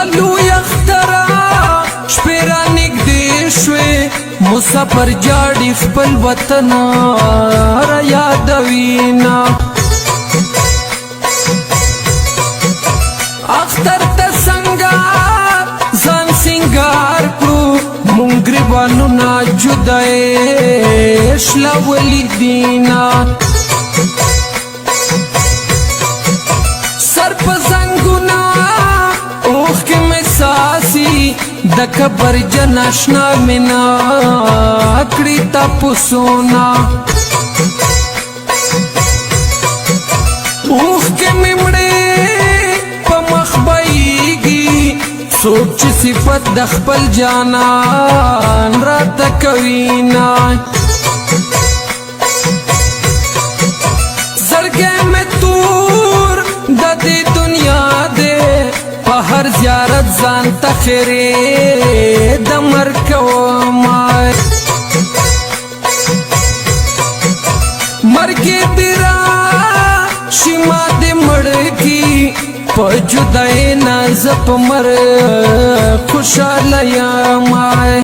دلو یخترا شپیرا نگدی شوی مسافر جاڑی خپل وطن را یادوینا اختر تا سنگار زان سنگار کرو مونگ گریبانو نا جدائے شلا ولی دینا سر پا زنگونا اوخ کے میں ساسی دا کبر جناشنا منا اکڑی تا پسونا اوخ کے ممڑے پا مخبائیگی سوچ صفت دخپل جانان را تکوینا زرگے میں تور دا دی دنیا دے پا ہر زیارت زان تخیرے دا مرکو مائے مرگی دیرا شما دی مڑکی پا جدائی نازپ مر خوشا لیا مائے